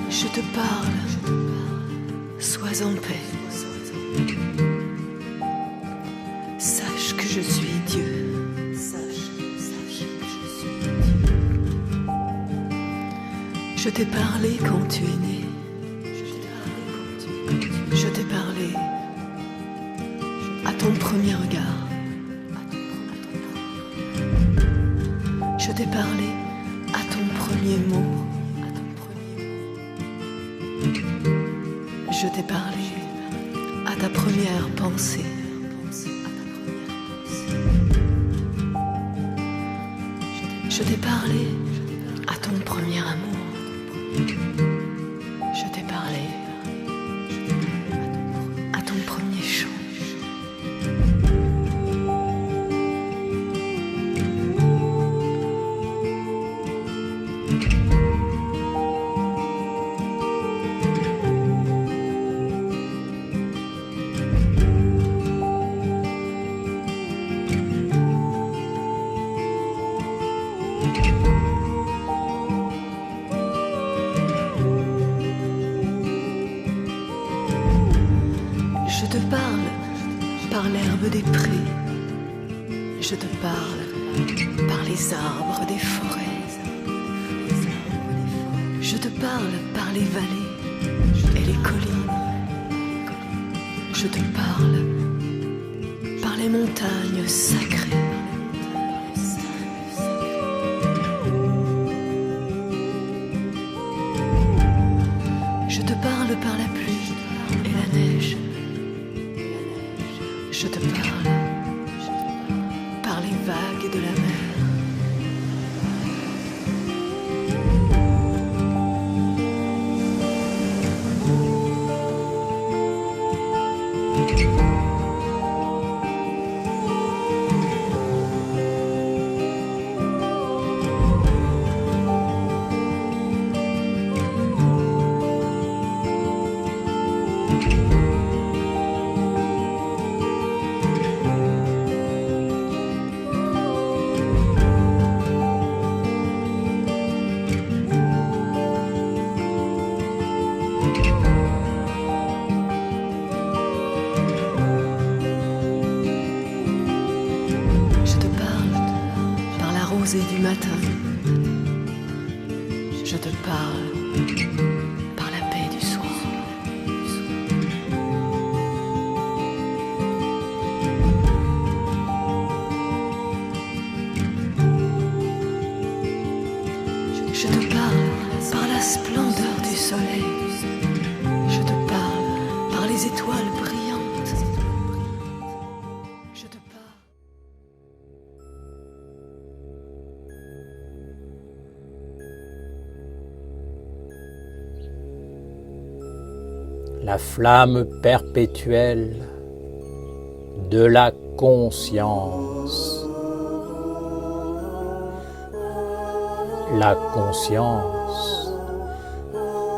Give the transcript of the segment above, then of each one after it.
Je te parle, sois en paix. Sache que je suis Dieu. Sache que je suis Dieu. Je t'ai parlé quand tu es né. Je t'ai parlé à ton premier regard. Je t'ai parlé à ton premier mot. Je t'ai parlé à ta première pensée. Je t'ai parlé à ton premier amour. Je t'ai parlé à ton premier chant. Je te parle par l'herbe des prés. Je te parle par les arbres des forêts. Je te parle par les vallées et les collines. Je te parle par les montagnes sacrées. Je te parle par la pluie et la neige. Je te parle par les vagues de la mer. Et du matin, je te parle par la paix du soir. Je te parle par la splendeur du soleil. Je te parle par les étoiles brillantes. Je te parle. La flamme perpétuelle de la conscience. La conscience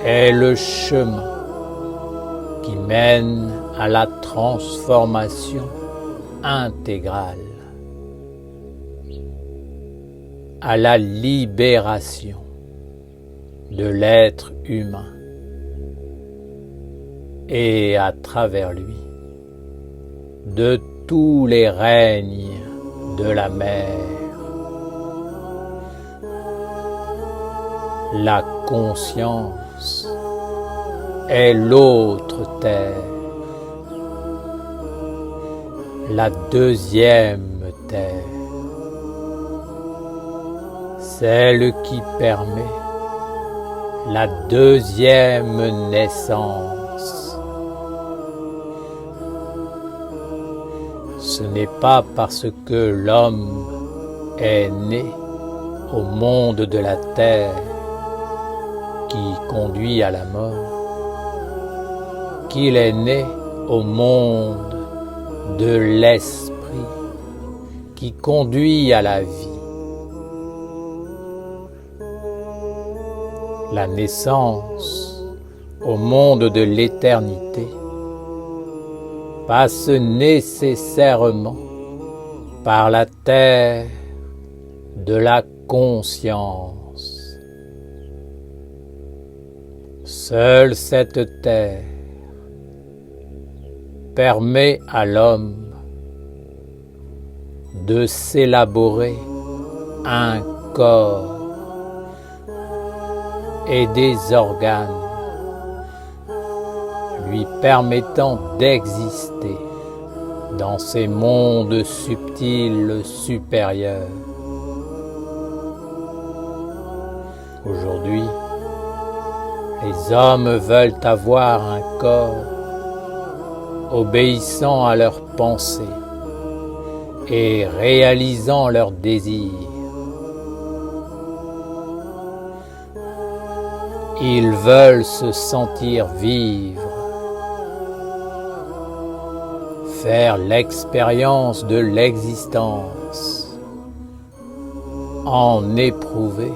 est le chemin qui mène à la transformation intégrale, à la libération de l'être humain et à travers lui de tous les règnes de la mer. La conscience est l'autre terre, la deuxième terre, celle qui permet la deuxième naissance. Ce n'est pas parce que l'homme est né au monde de la terre qui conduit à la mort, qu'il est né au monde de l'esprit qui conduit à la vie. La naissance au monde de l'éternité passe nécessairement par la terre de la conscience. Seule cette terre permet à l'homme de s'élaborer un corps et des organes lui permettant d'exister dans ces mondes subtils supérieurs. Aujourd'hui, les hommes veulent avoir un corps obéissant à leurs pensées et réalisant leurs désirs. Ils veulent se sentir vivre, faire l'expérience de l'existence, en éprouver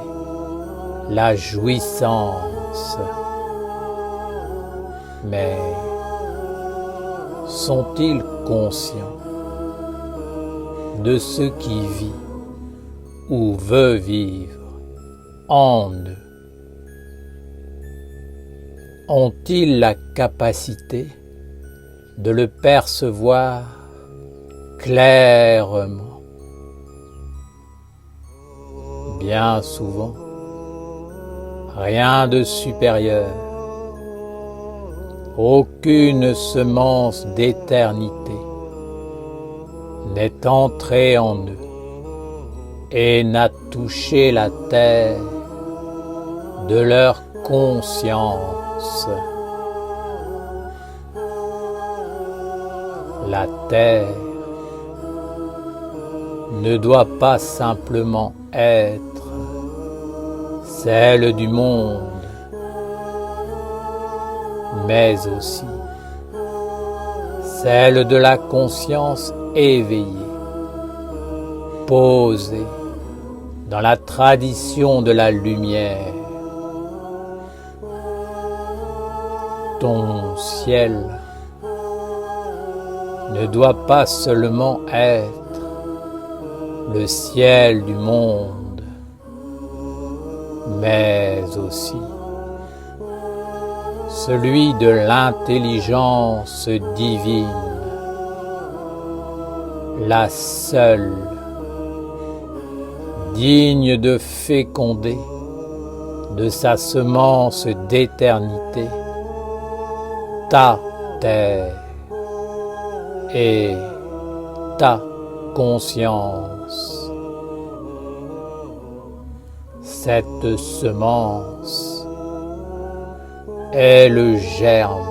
la jouissance. Mais sont-ils conscients de ce qui vit ou veut vivre en eux? Ont-ils la capacité de le percevoir clairement? Bien souvent, rien de supérieur, aucune semence d'éternité n'est entrée en eux et n'a touché la terre de leur conscience. La terre ne doit pas simplement être celle du monde, mais aussi celle de la conscience éveillée, posée dans la tradition de la lumière. Ton ciel ne doit pas seulement être le ciel du monde, mais aussi celui de l'intelligence divine, la seule digne de féconder de sa semence d'éternité ta terre et ta conscience. Cette semence est le germe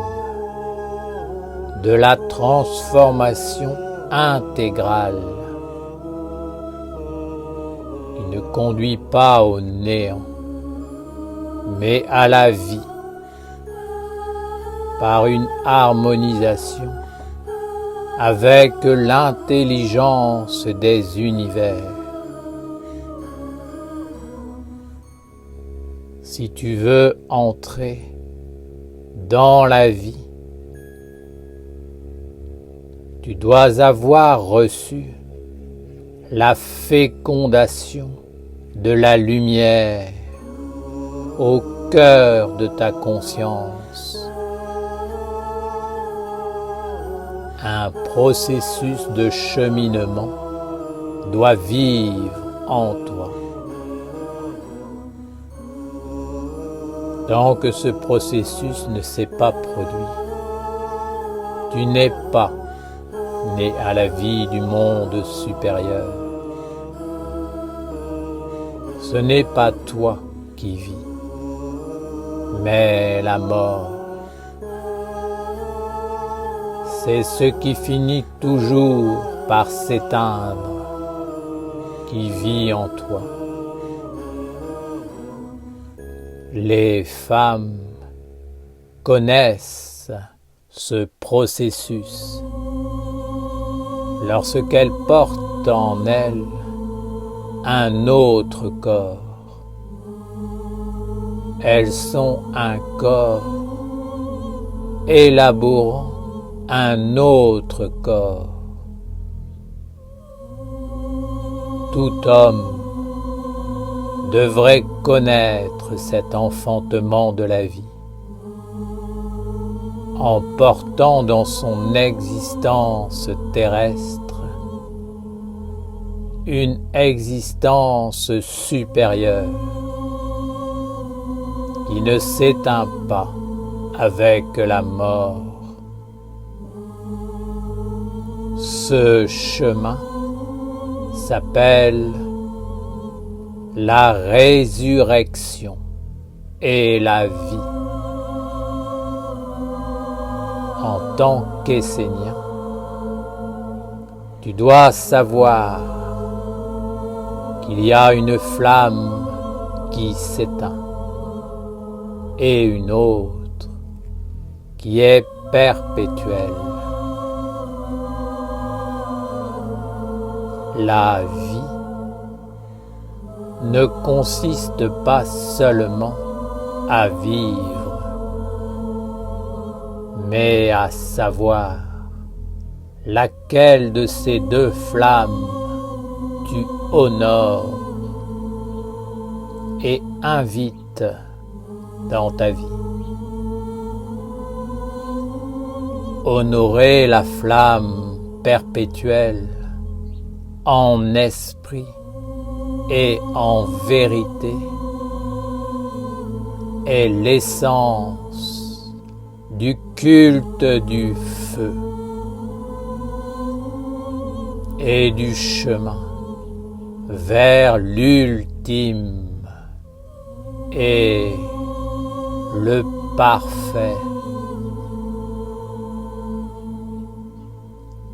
de la transformation intégrale qui ne conduit pas au néant, mais à la vie par une harmonisation avec l'intelligence des univers. Si tu veux entrer dans la vie, tu dois avoir reçu la fécondation de la lumière au cœur de ta conscience. Un processus de cheminement doit vivre en toi. Tant que ce processus ne s'est pas produit, tu n'es pas né à la vie du monde supérieur. Ce n'est pas toi qui vis, mais la mort. C'est ce qui finit toujours par s'éteindre, qui vit en toi. Les femmes connaissent ce processus lorsqu'elles portent en elles un autre corps. Elles sont un corps élaborant un autre corps. Tout homme devrait connaître cet enfantement de la vie en portant dans son existence terrestre une existence supérieure qui ne s'éteint pas avec la mort. Ce chemin s'appelle la résurrection et la vie. En tant qu'Essénien, tu dois savoir qu'il y a une flamme qui s'éteint et une autre qui est perpétuelle. La vie ne consiste pas seulement à vivre, mais à savoir laquelle de ces deux flammes tu honores et invites dans ta vie. Honorer la flamme perpétuelle en esprit et en vérité est l'essence du culte du feu et du chemin vers l'ultime et le parfait.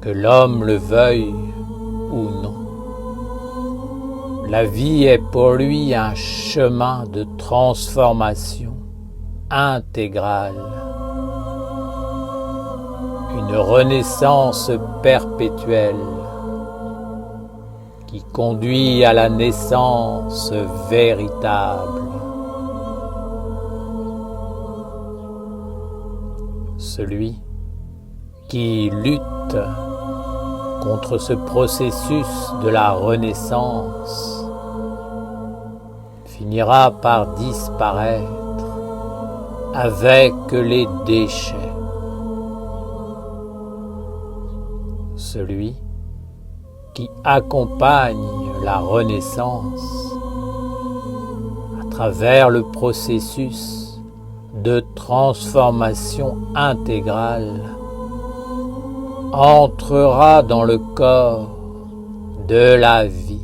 Que l'homme le veuille ou non, la vie est pour lui un chemin de transformation intégrale, une renaissance perpétuelle qui conduit à la naissance véritable. Celui qui lutte contre ce processus de la renaissance finira par disparaître avec les déchets. Celui qui accompagne la renaissance à travers le processus de transformation intégrale entrera dans le corps de la vie.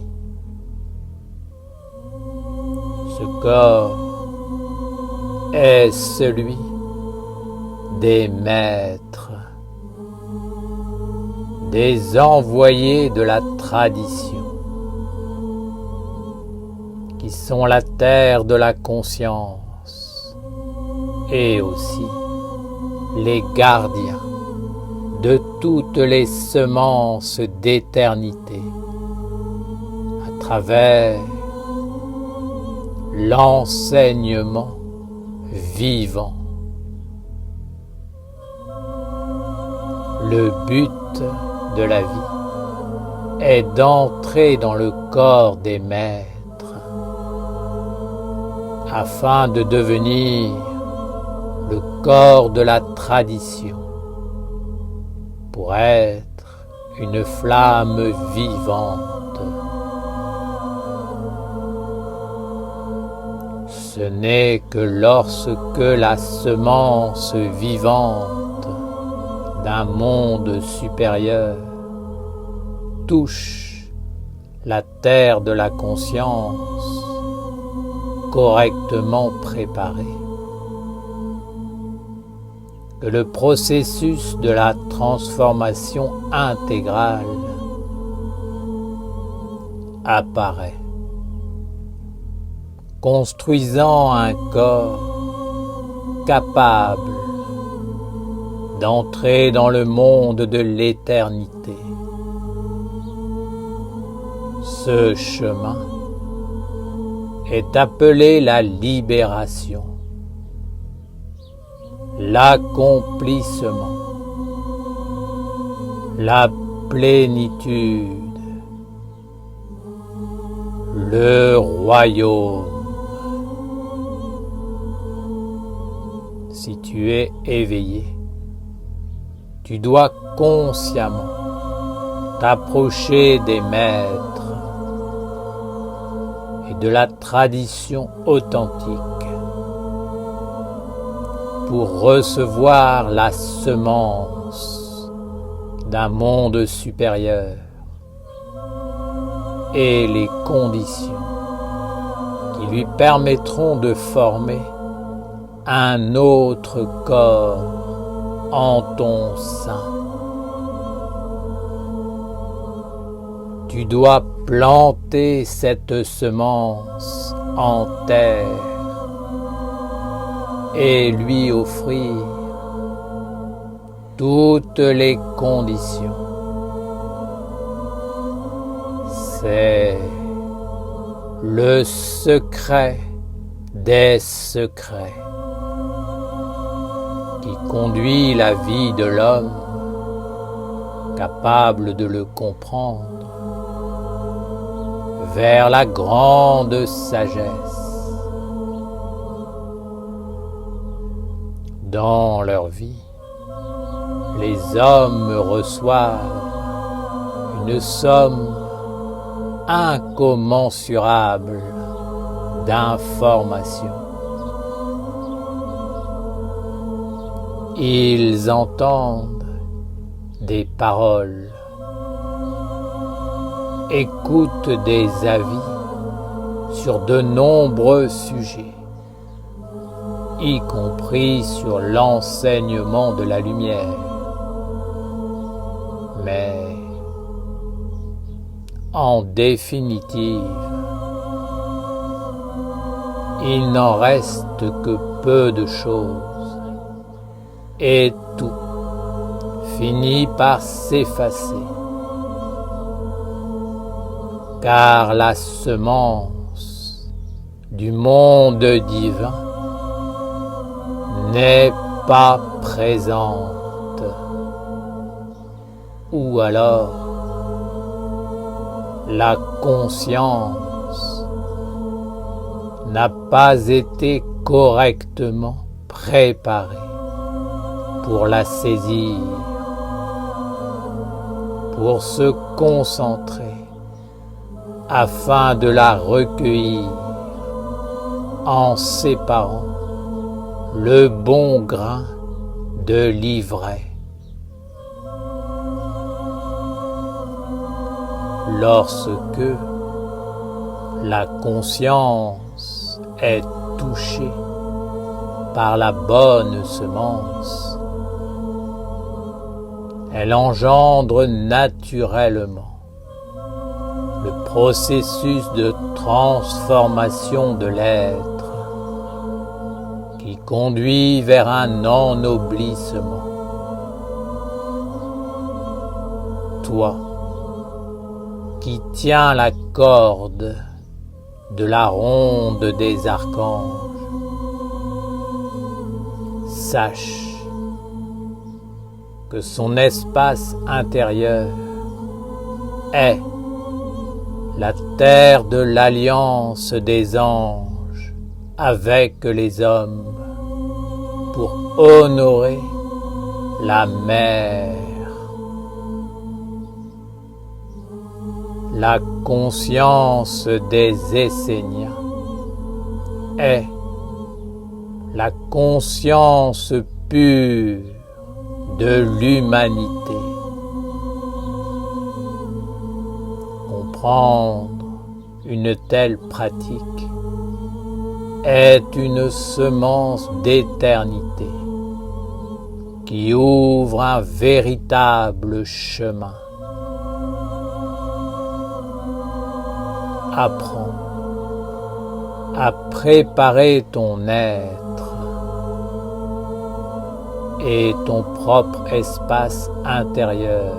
Ce corps est celui des maîtres, des envoyés de la tradition, qui sont la terre de la conscience et aussi les gardiens de toutes les semences d'éternité à travers l'enseignement vivant. Le but de la vie est d'entrer dans le corps des maîtres afin de devenir le corps de la tradition pour être une flamme vivante. Ce n'est que lorsque la semence vivante d'un monde supérieur touche la terre de la conscience correctement préparée, que le processus de la transformation intégrale apparaît, construisant un corps capable d'entrer dans le monde de l'éternité. Ce chemin est appelé la libération, l'accomplissement, la plénitude, le royaume. Si tu es éveillé tu dois consciemment t'approcher des maîtres et de la tradition authentique pour recevoir la semence d'un monde supérieur et les conditions qui lui permettront de former un autre corps en ton sein. Tu dois planter cette semence en terre et lui offrir toutes les conditions. C'est le secret des secrets qui conduit la vie de l'homme capable de le comprendre vers la grande sagesse. Dans leur vie, les hommes reçoivent une somme incommensurable d'informations. Ils entendent des paroles, écoutent des avis sur de nombreux sujets, y compris sur l'enseignement de la lumière. Mais en définitive, il n'en reste que peu de choses et tout finit par s'effacer, car la semence du monde divin n'est pas présente, ou alors la conscience n'a pas été correctement préparée pour la saisir, pour se concentrer afin de la recueillir en séparant le bon grain de l'ivraie. Lorsque la conscience est touchée par la bonne semence, elle engendre naturellement le processus de transformation de l'être qui conduit vers un ennoblissement. Toi, qui tiens la corde de la ronde des archanges, sache que son espace intérieur est la terre de l'alliance des anges avec les hommes pour honorer la mère. La conscience des Esséniens est la conscience pure de l'humanité. Comprendre une telle pratique est une semence d'éternité qui ouvre un véritable chemin. Apprends à préparer ton être et ton propre espace intérieur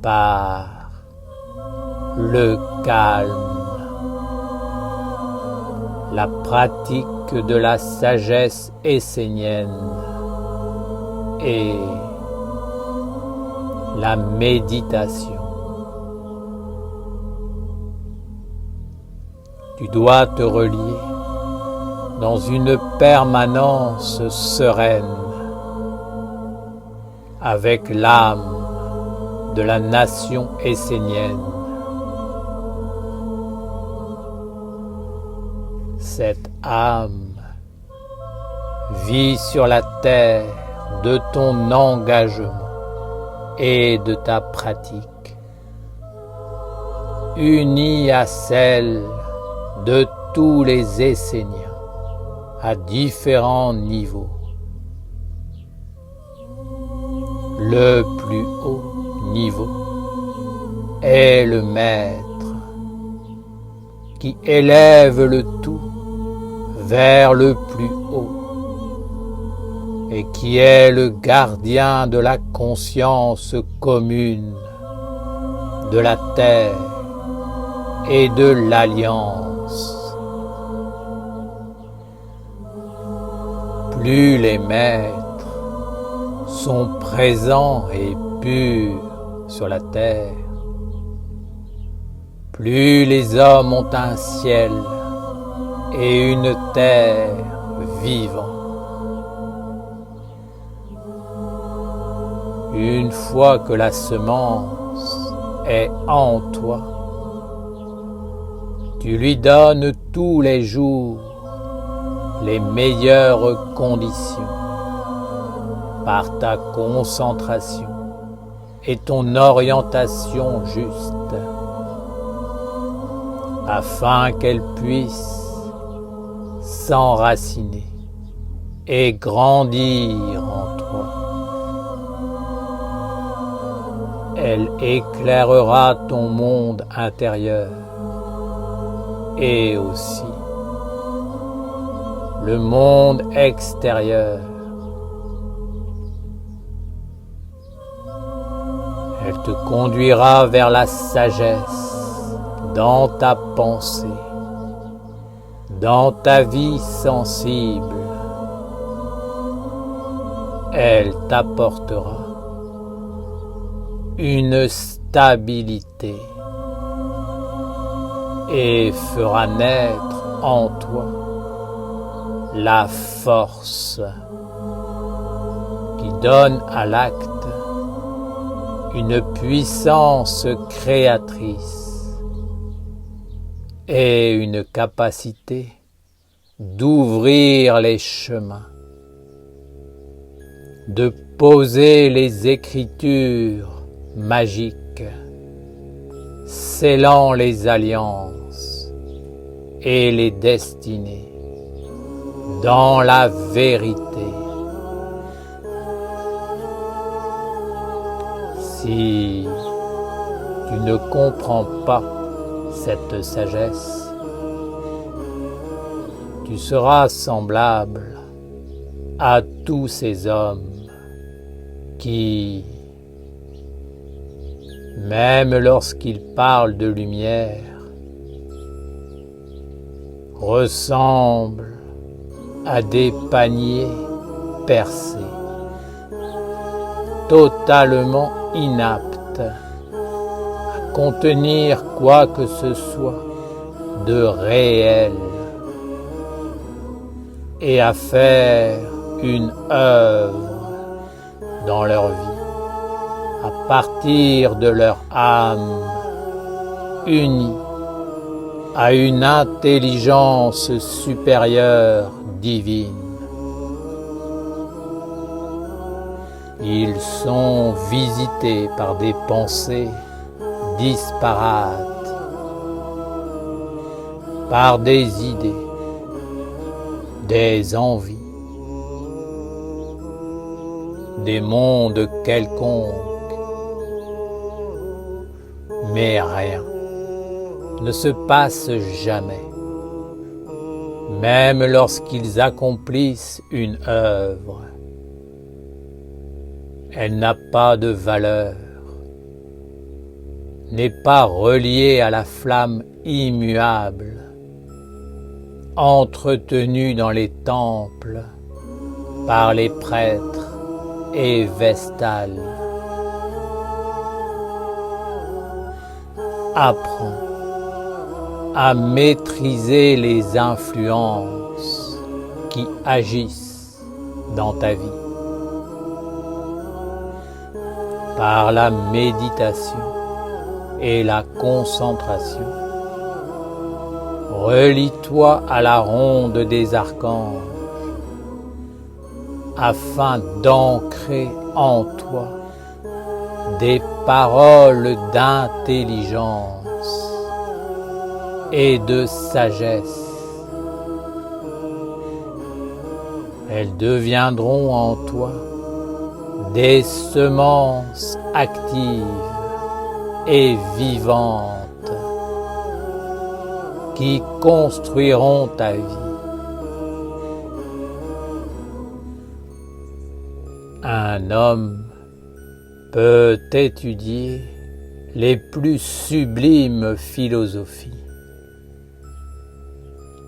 par le calme, la pratique de la sagesse essénienne et la méditation. Tu dois te relier dans une permanence sereine avec l'âme de la nation essénienne. Cette âme vit sur la terre de ton engagement et de ta pratique, unie à celle de tous les Esséniens à différents niveaux. Le plus haut niveau est le maître qui élève le tout vers le plus haut et qui est le gardien de la conscience commune, de la terre et de l'alliance. Plus les maîtres sont présents et purs sur la terre, plus les hommes ont un ciel et une terre vivants. Une fois que la semence est en toi, tu lui donnes tous les jours les meilleures conditions par ta concentration et ton orientation juste, afin qu'elle puisse s'enraciner et grandir en toi. Elle éclairera ton monde intérieur et aussi le monde extérieur. Elle te conduira vers la sagesse dans ta pensée, dans ta vie sensible. Elle t'apportera une stabilité et fera naître en toi la force qui donne à l'acte une puissance créatrice et une capacité d'ouvrir les chemins, de poser les écritures magiques, scellant les alliances et les destinées dans la vérité. Si tu ne comprends pas cette sagesse, tu seras semblable à tous ces hommes qui, même lorsqu'ils parlent de lumière, ressemblent à des paniers percés, totalement inaptes à contenir quoi que ce soit de réel et à faire une œuvre dans leur vie à partir de leur âme unie à une intelligence supérieure divine. Ils sont visités par des pensées disparates, par des idées, des envies, des mondes quelconques, mais rien ne se passe jamais, même lorsqu'ils accomplissent une œuvre. Elle n'a pas de valeur, n'est pas reliée à la flamme immuable, entretenue dans les temples par les prêtres et vestales. Apprends à maîtriser les influences qui agissent dans ta vie. par la méditation et la concentration. Relie-toi à la ronde des archanges afin d'ancrer en toi des paroles d'intelligence et de sagesse. Elles deviendront en toi des semences actives et vivantes qui construiront ta vie. Un homme peut étudier les plus sublimes philosophies.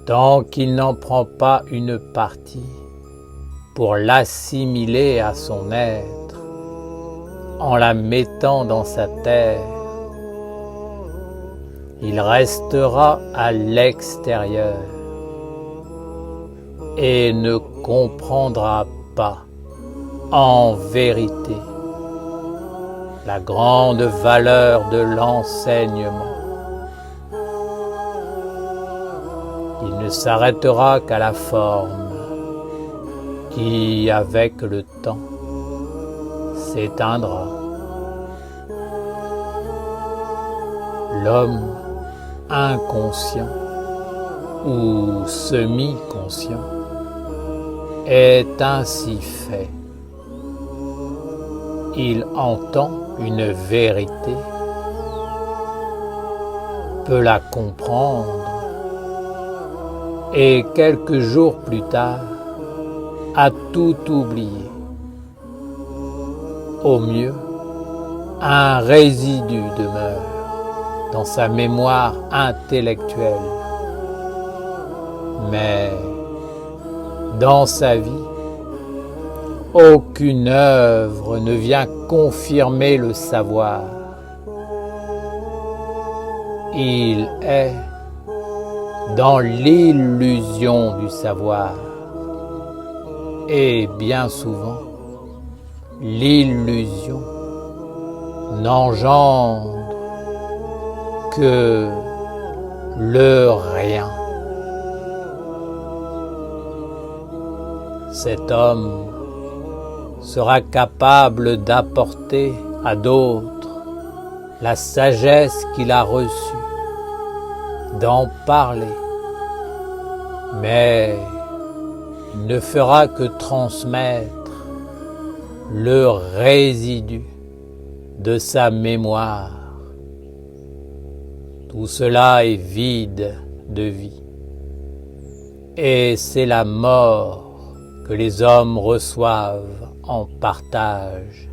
Tant qu'il n'en prend pas une partie pour l'assimiler à son être, en la mettant dans sa terre, il restera à l'extérieur et ne comprendra pas en vérité la grande valeur de l'enseignement. Il ne s'arrêtera qu'à la forme qui, avec le temps, s'éteindra. L'homme inconscient ou semi-conscient est ainsi fait. Il entend une vérité, peut la comprendre et quelques jours plus tard a tout oublié. Au mieux, un résidu demeure dans sa mémoire intellectuelle, mais dans sa vie, aucune œuvre ne vient confirmer le savoir. Il est dans l'illusion du savoir. Et bien souvent, l'illusion n'engendre que le rien. Cet homme sera capable d'apporter à d'autres la sagesse qu'il a reçue, d'en parler, mais il ne fera que transmettre le résidu de sa mémoire. Tout cela est vide de vie. Et c'est la mort que les hommes reçoivent en partage.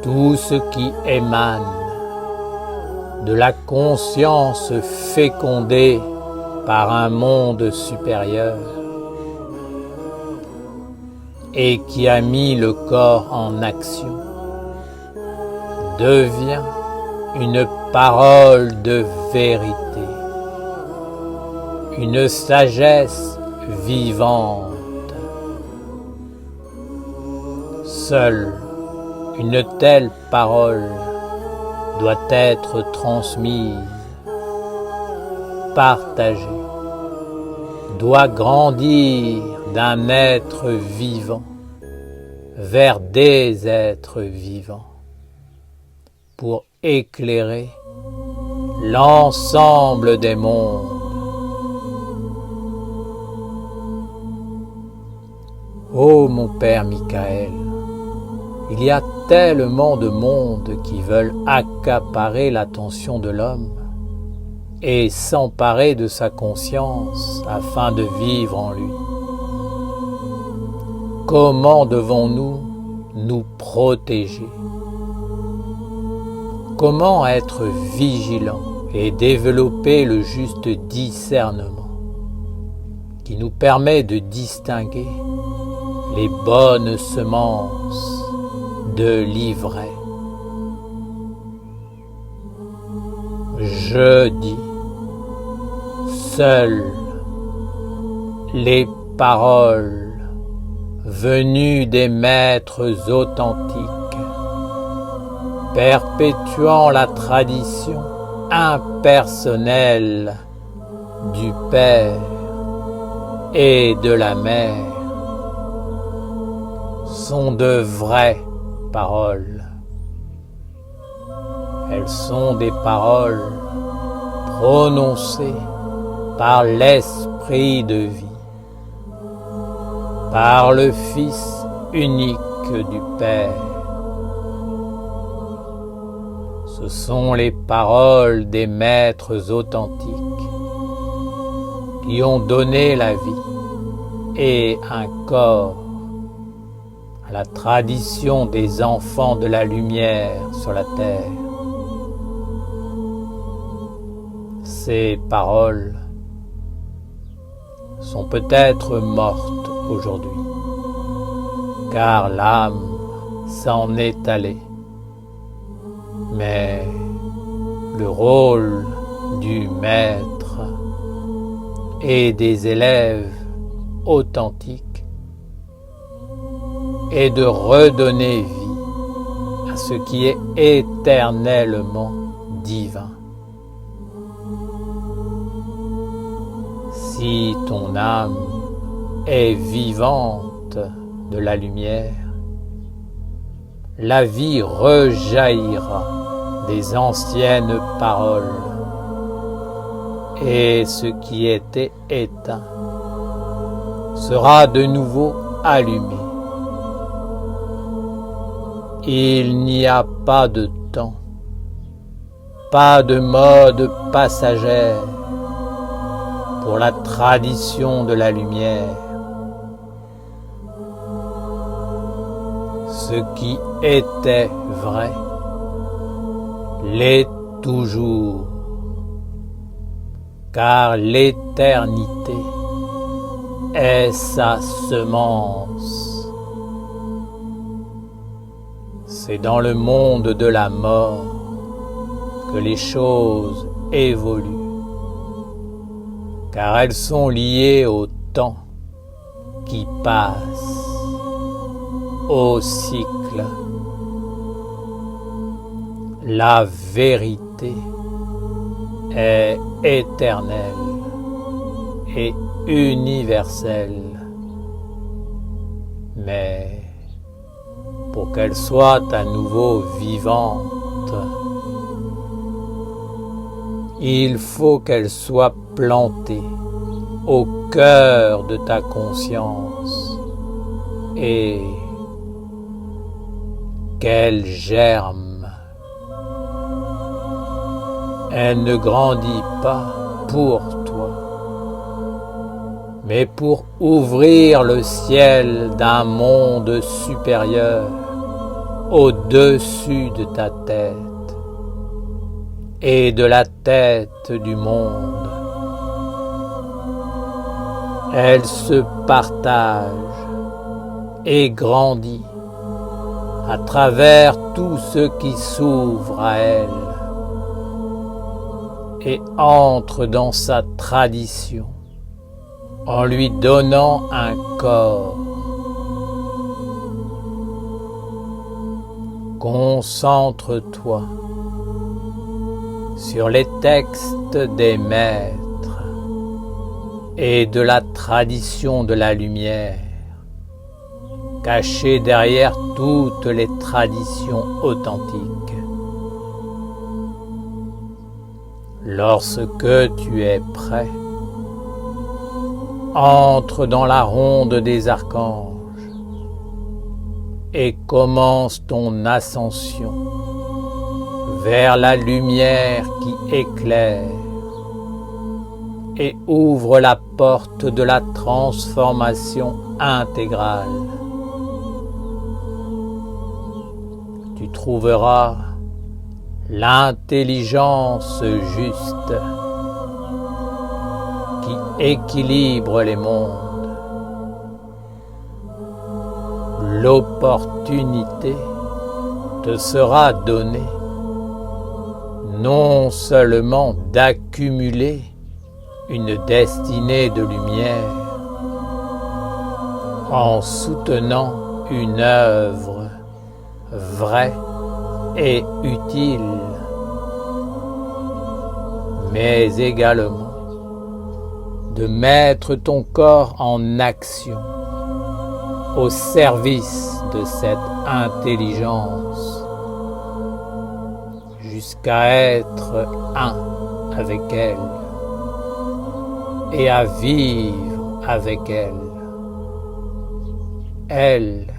Tout ce qui émane de la conscience fécondée par un monde supérieur et qui a mis le corps en action devient une parole de vérité, une sagesse vivante. Seule une telle parole doit être transmise, partagée, doit grandir d'un être vivant vers des êtres vivants pour éclairer l'ensemble des mondes. Ô mon Père Michael, il y a tellement de mondes qui veulent accaparer l'attention de l'homme et s'emparer de sa conscience afin de vivre en lui. Comment devons-nous nous protéger? Comment être vigilants et développer le juste discernement qui nous permet de distinguer les bonnes semences de l'ivraie? Je dis, seules les paroles venue des maîtres authentiques, perpétuant la tradition impersonnelle du Père et de la Mère, sont de vraies paroles. Elles sont des paroles prononcées par l'Esprit de vie, par le Fils unique du Père. Ce sont les paroles des maîtres authentiques qui ont donné la vie et un corps à la tradition des enfants de la lumière sur la terre. Ces paroles sont peut-être mortes aujourd'hui, car l'âme s'en est allée. Mais le rôle du maître et des élèves authentiques est de redonner vie à ce qui est éternellement divin. Si ton âme est vivante de la lumière, la vie rejaillira des anciennes paroles, et ce qui était éteint sera de nouveau allumé. Il n'y a pas de temps, pas de mode passagère pour la tradition de la lumière. Ce qui était vrai l'est toujours, car l'éternité est sa semence. C'est dans le monde de la mort que les choses évoluent, car elles sont liées au temps qui passe, au cycle. La vérité est éternelle et universelle, mais pour qu'elle soit à nouveau vivante, il faut qu'elle soit plantée au cœur de ta conscience et qu'elle germe. Elle ne grandit pas pour toi, mais pour ouvrir le ciel d'un monde supérieur au-dessus de ta tête et de la tête du monde. Elle se partage et grandit à travers tout ce qui s'ouvre à elle et entre dans sa tradition en lui donnant un corps. Concentre-toi sur les textes des maîtres et de la tradition de la lumière, cachés derrière toutes les traditions authentiques. Lorsque tu es prêt, entre dans la ronde des archanges et commence ton ascension vers la lumière qui éclaire et ouvre la porte de la transformation intégrale. Tu trouveras l'intelligence juste qui équilibre les mondes. L'opportunité te sera donnée non seulement d'accumuler une destinée de lumière, en soutenant une œuvre vraie et utile, mais également de mettre ton corps en action au service de cette intelligence jusqu'à être un avec elle et à vivre avec elle. Elle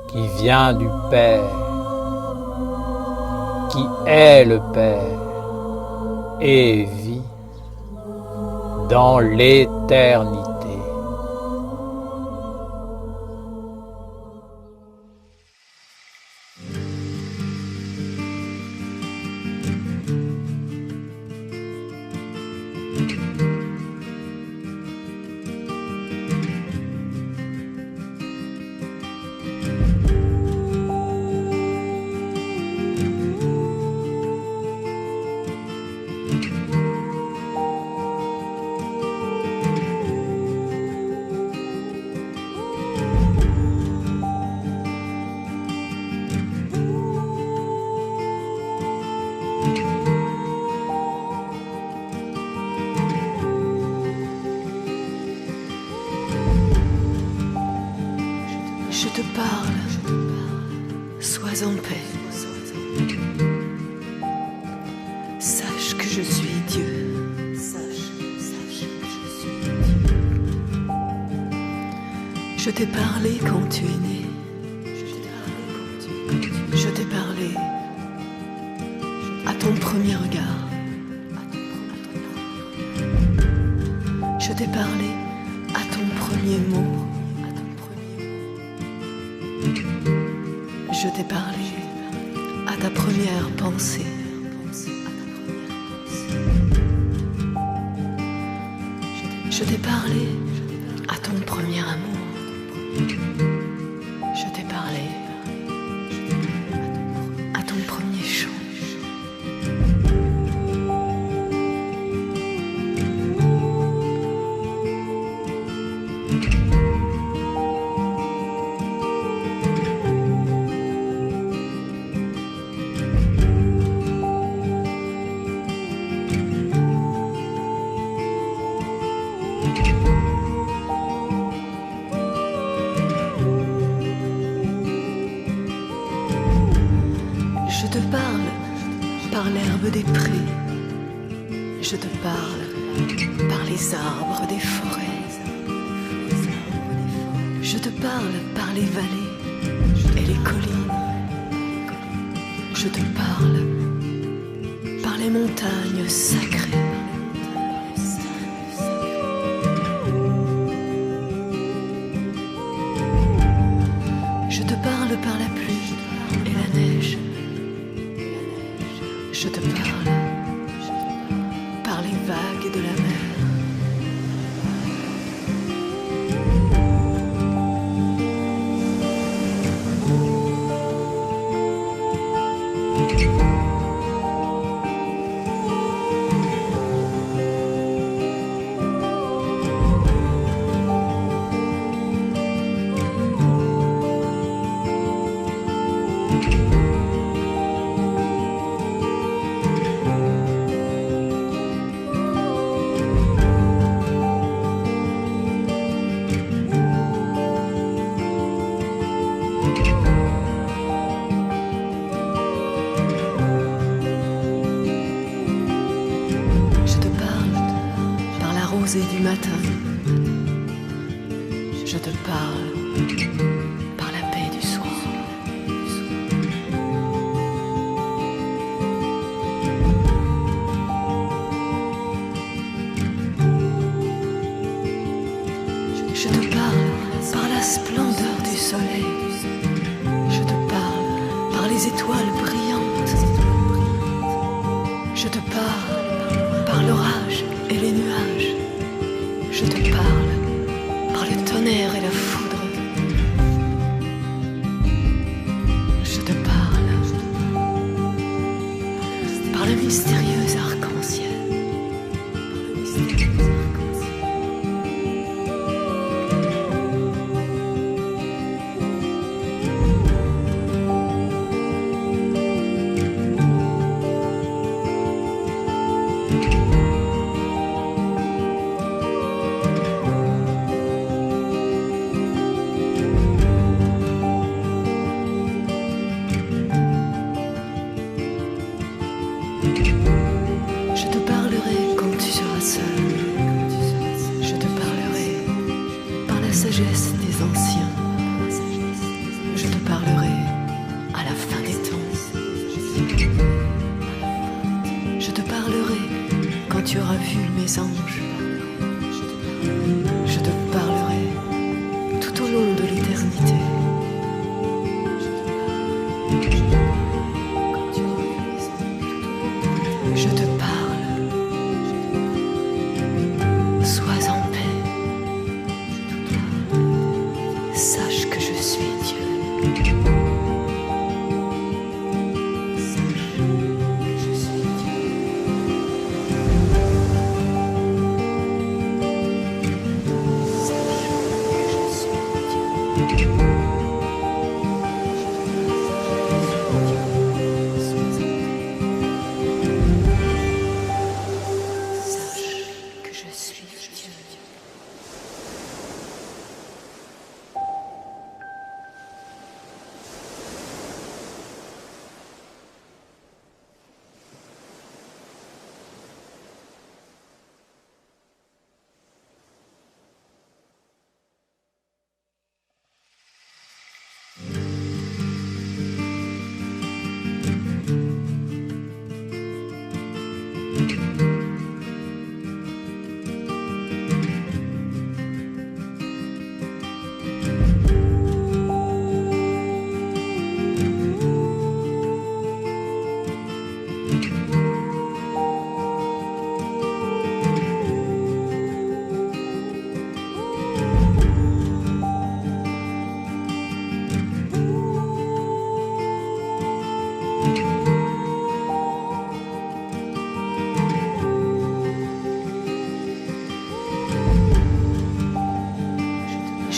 qui vient du Père, qui est le Père et vit dans l'éternité. Je te parle, sois en paix. Sache que je suis Dieu. Sache que je suis Dieu. Je t'ai parlé quand tu es né. Je t'ai parlé à ton premier regard. Je t'ai parlé à ton premier mot. Je t'ai parlé à ta première pensée. Je t'ai parlé à ton premier amour. Je t'ai parlé à ton premier chant. Je te parle par l'herbe des prés. Je te parle par les arbres des forêts. Je te parle par les vallées et les collines. Je te parle par les montagnes sacrées. Je te parle par la pluie et la neige. Je te parle par les vagues de la mer. Rosée du matin, je te parle par la paix du soir. Je te parle par la splendeur du soleil. Je te parle par les étoiles brillantes. Je te parle par l'orage et les nuages. Je te parle par le tonnerre et la foudre. Je te parle par le mystérieux arc-en-ciel. les anges. Je te parlerai tout au long de l'éternité. Je te parle. Sois en paix. Sache que je suis Dieu.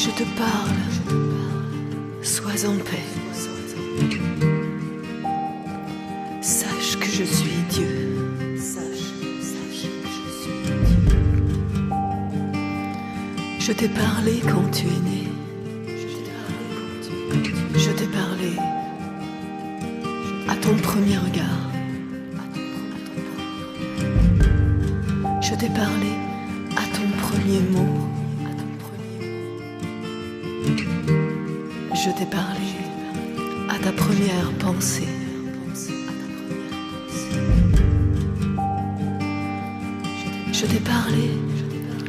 Je te parle, sois en paix. Sache que je suis Dieu. Je t'ai parlé quand tu es né. Je t'ai parlé à ton premier regard. Je t'ai parlé à ton premier mot. Je t'ai parlé à ta première pensée. Je t'ai parlé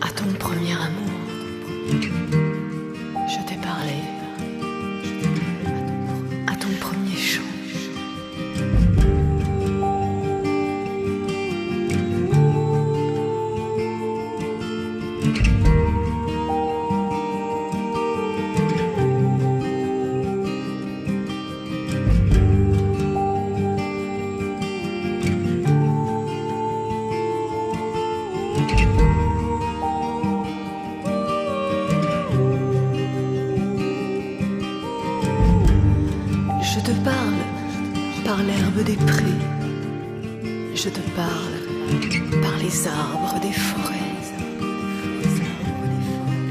à ton premier amour. Je t'ai parlé à ton premier chant. Je te parle par l'herbe des prés. Je te parle par les arbres des forêts.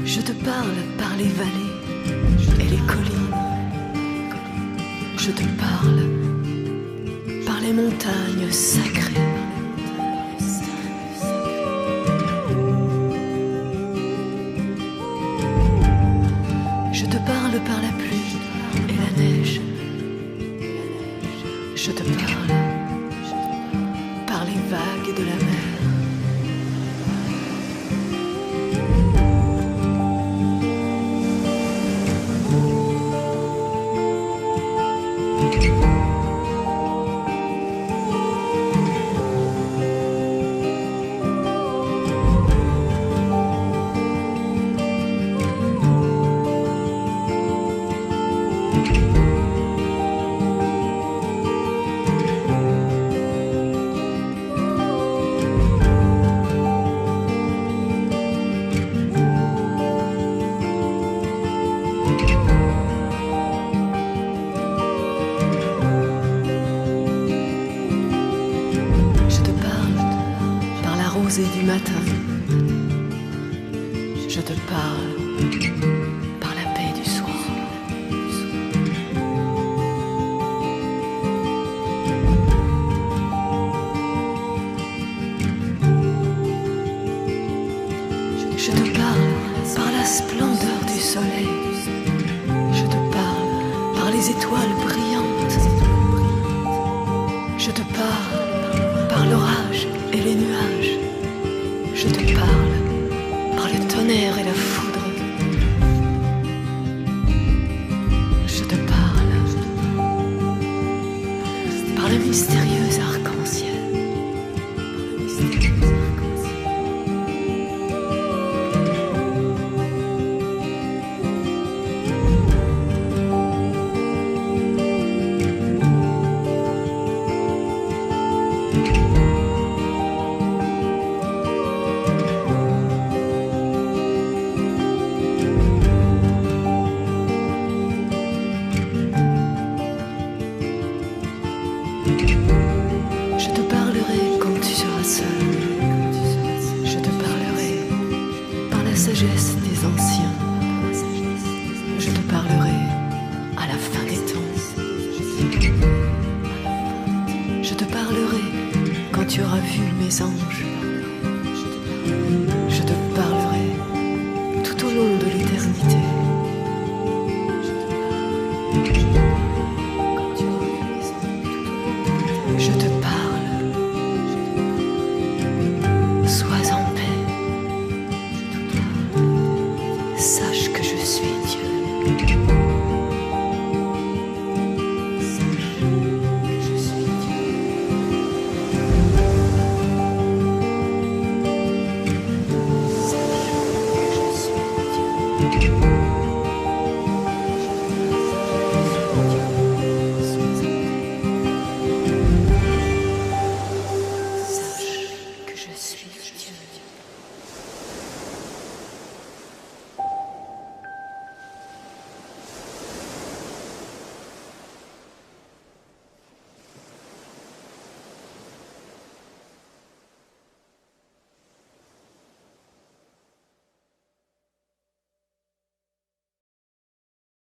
Je te parle par les vallées et les collines. Je te parle par les montagnes sacrées. Je te parle par la pluie et la neige. Je te parle par les vagues de la mer. Rosée du matin, je te parle par la paix du soir. Je te parle par la splendeur du soleil. Je te parle par les étoiles brillantes. Je te parle par l'orage et les nuages. Je te sagesse des anciens. Je te parlerai à la fin des temps. Je te parlerai quand tu auras vu mes anges. Je te parlerai tout au long de l'éternité. Je te parle. Sois en paix. Sache que je suis Dieu. Sache que je suis Dieu. Sache que je suis Dieu.